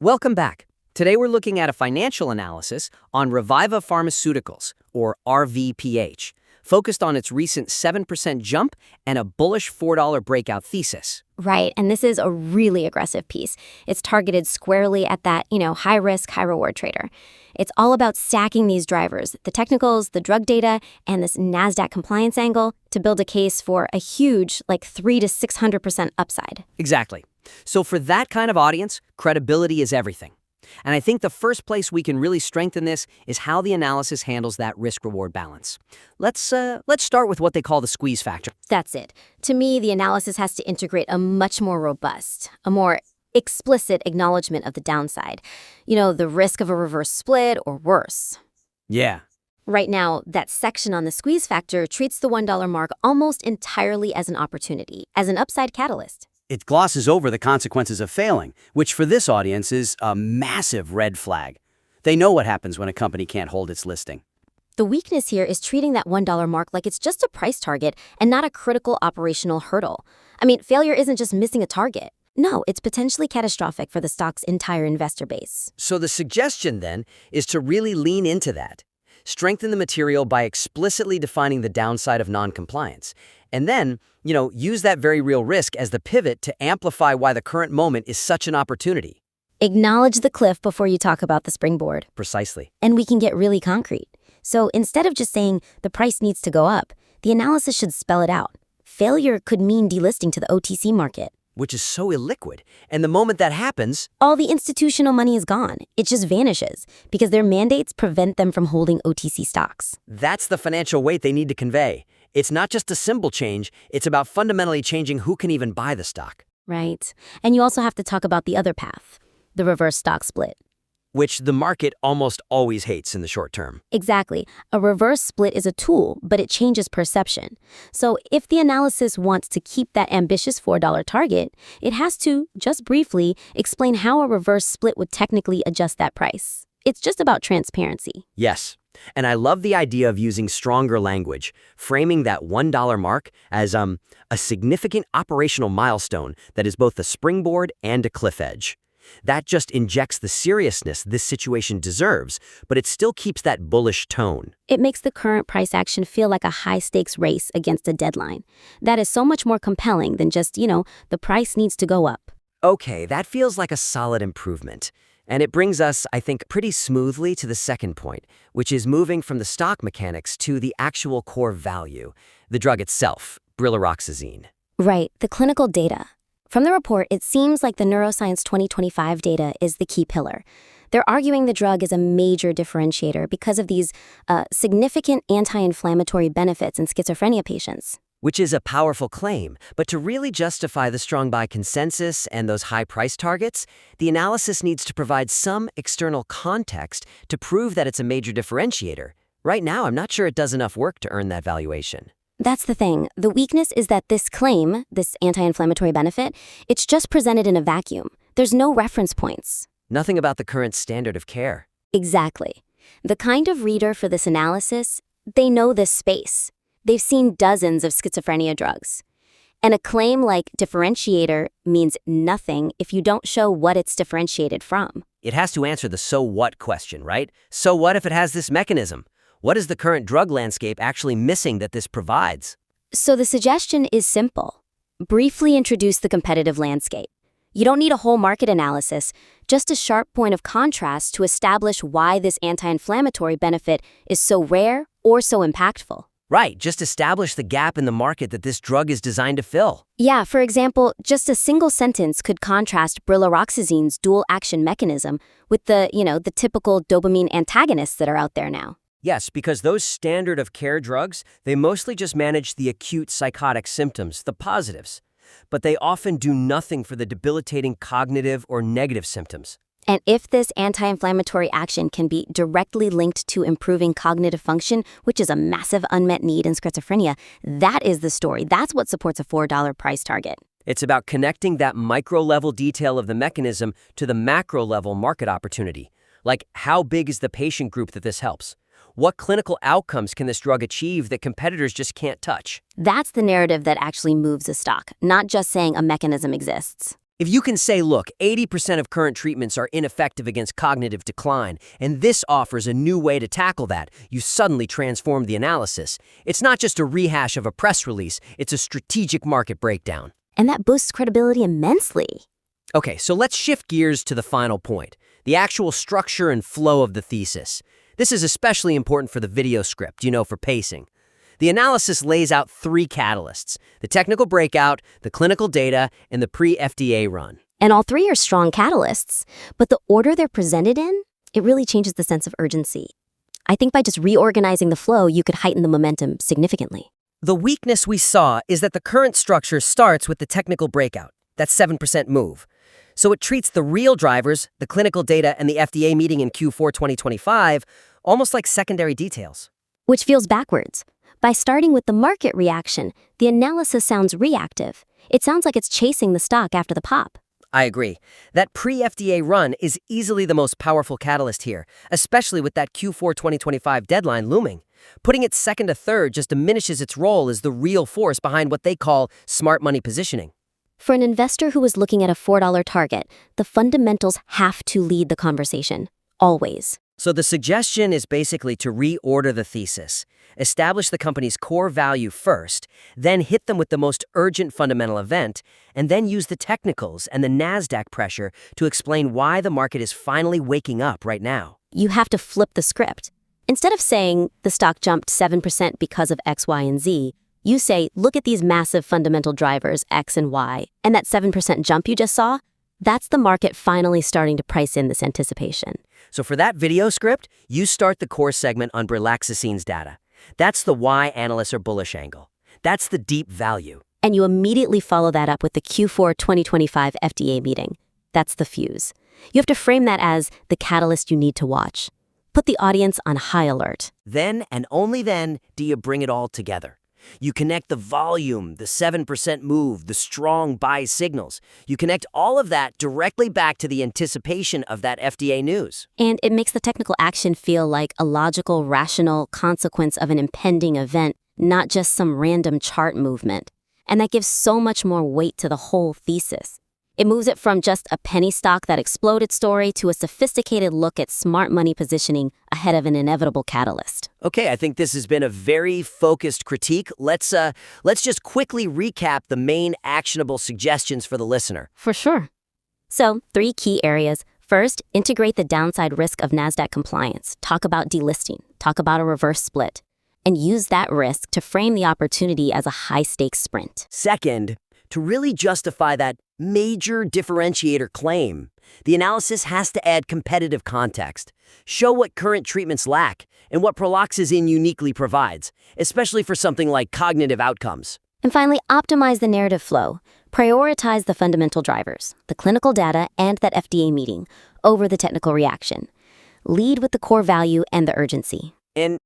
Welcome back. Today we're looking at a financial analysis on Reviva Pharmaceuticals, or RVPH, focused on its recent 7% jump and a bullish $4 breakout thesis. Right, and this is a really aggressive piece. It's targeted squarely at that, high-risk, high-reward trader. It's all about stacking these drivers, the technicals, the drug data, and this NASDAQ compliance angle to build a case for a huge, like 300 to 600% upside. Exactly. So for that kind of audience, credibility is everything. And I think the first place we can really strengthen this is how the analysis handles that risk-reward balance. Let's start with what they call the squeeze factor. That's it. To me, the analysis has to integrate a much more robust, a more explicit acknowledgement of the downside. The risk of a reverse split or worse. Yeah. Right now, that section on the squeeze factor treats the $1 mark almost entirely as an opportunity, as an upside catalyst. It glosses over the consequences of failing, which for this audience is a massive red flag. They know what happens when a company can't hold its listing. The weakness here is treating that $1 mark like it's just a price target and not a critical operational hurdle. Failure isn't just missing a target. No, it's potentially catastrophic for the stock's entire investor base. So the suggestion then is to really lean into that. Strengthen the material by explicitly defining the downside of non-compliance. And then, use that very real risk as the pivot to amplify why the current moment is such an opportunity. Acknowledge the cliff before you talk about the springboard. Precisely. And we can get really concrete. So instead of just saying the price needs to go up, the analysis should spell it out. Failure could mean delisting to the OTC market. Which is so illiquid. And the moment that happens, all the institutional money is gone. It just vanishes because their mandates prevent them from holding OTC stocks. That's the financial weight they need to convey. It's not just a symbol change, it's about fundamentally changing who can even buy the stock. Right. And you also have to talk about the other path, the reverse stock split. Which the market almost always hates in the short term. Exactly. A reverse split is a tool, but it changes perception. So if the analysis wants to keep that ambitious $4 target, it has to, just briefly, explain how a reverse split would technically adjust that price. It's just about transparency. Yes. And I love the idea of using stronger language, framing that $1 mark as a significant operational milestone that is both a springboard and a cliff edge. That just injects the seriousness this situation deserves, but it still keeps that bullish tone. It makes the current price action feel like a high-stakes race against a deadline. That is so much more compelling than just, the price needs to go up. Okay, that feels like a solid improvement. And it brings us, I think, pretty smoothly to the second point, which is moving from the stock mechanics to the actual core value, the drug itself, brilaroxazine. Right, the clinical data. From the report, it seems like the Neuroscience 2025 data is the key pillar. They're arguing the drug is a major differentiator because of these significant anti-inflammatory benefits in schizophrenia patients. Which is a powerful claim, but to really justify the strong buy consensus and those high price targets, the analysis needs to provide some external context to prove that it's a major differentiator. Right now, I'm not sure it does enough work to earn that valuation. That's the thing. The weakness is that this claim, this anti-inflammatory benefit, it's just presented in a vacuum. There's no reference points. Nothing about the current standard of care. Exactly. The kind of reader for this analysis, they know this space. They've seen dozens of schizophrenia drugs. And a claim like differentiator means nothing if you don't show what it's differentiated from. It has to answer the so what question, right? So what if it has this mechanism? What is the current drug landscape actually missing that this provides? So the suggestion is simple. Briefly introduce the competitive landscape. You don't need a whole market analysis, just a sharp point of contrast to establish why this anti-inflammatory benefit is so rare or so impactful. Right, just establish the gap in the market that this drug is designed to fill. Yeah, for example, just a single sentence could contrast brilaroxazine's dual action mechanism with the typical dopamine antagonists that are out there now. Yes, because those standard of care drugs, they mostly just manage the acute psychotic symptoms, the positives. But they often do nothing for the debilitating cognitive or negative symptoms. And if this anti-inflammatory action can be directly linked to improving cognitive function, which is a massive unmet need in schizophrenia, that is the story. That's what supports a $4 price target. It's about connecting that micro-level detail of the mechanism to the macro-level market opportunity. Like, how big is the patient group that this helps? What clinical outcomes can this drug achieve that competitors just can't touch? That's the narrative that actually moves a stock, not just saying a mechanism exists. If you can say, look, 80% of current treatments are ineffective against cognitive decline, and this offers a new way to tackle that, you suddenly transform the analysis. It's not just a rehash of a press release, it's a strategic market breakdown. And that boosts credibility immensely. Okay, so let's shift gears to the final point, the actual structure and flow of the thesis. This is especially important for the video script, for pacing. The analysis lays out 3 catalysts: the technical breakout, the clinical data, and the pre-FDA run. And all 3 are strong catalysts, but the order they're presented in, it really changes the sense of urgency. I think by just reorganizing the flow, you could heighten the momentum significantly. The weakness we saw is that the current structure starts with the technical breakout, that 7% move. So it treats the real drivers, the clinical data, and the FDA meeting in Q4 2025, almost like secondary details. Which feels backwards. By starting with the market reaction, the analysis sounds reactive. It sounds like it's chasing the stock after the pop. I agree. That pre-FDA run is easily the most powerful catalyst here, especially with that Q4 2025 deadline looming. Putting it second to third just diminishes its role as the real force behind what they call smart money positioning. For an investor who is looking at a $4 target, the fundamentals have to lead the conversation. Always. So the suggestion is basically to reorder the thesis, establish the company's core value first, then hit them with the most urgent fundamental event, and then use the technicals and the NASDAQ pressure to explain why the market is finally waking up right now. You have to flip the script. Instead of saying the stock jumped 7% because of X, Y, and Z, you say, look at these massive fundamental drivers, X and Y, and that 7% jump you just saw, that's the market finally starting to price in this anticipation. So for that video script, you start the core segment on Relaxacine's data. That's the why analysts are bullish angle. That's the deep value. And you immediately follow that up with the Q4 2025 FDA meeting. That's the fuse. You have to frame that as the catalyst you need to watch. Put the audience on high alert. Then and only then do you bring it all together. You connect the volume, the 7% move, the strong buy signals. You connect all of that directly back to the anticipation of that FDA news. And it makes the technical action feel like a logical, rational consequence of an impending event, not just some random chart movement. And that gives so much more weight to the whole thesis. It moves it from just a penny stock that exploded story to a sophisticated look at smart money positioning ahead of an inevitable catalyst. Okay, I think this has been a very focused critique. Let's just quickly recap the main actionable suggestions for the listener. For sure. So, 3 key areas. First, integrate the downside risk of NASDAQ compliance. Talk about delisting. Talk about a reverse split. And use that risk to frame the opportunity as a high-stakes sprint. Second, to really justify that major differentiator claim, the analysis has to add competitive context. Show what current treatments lack and what Proloxazine uniquely provides, especially for something like cognitive outcomes. And finally, optimize the narrative flow. Prioritize the fundamental drivers, the clinical data and that FDA meeting, over the technical reaction. Lead with the core value and the urgency. And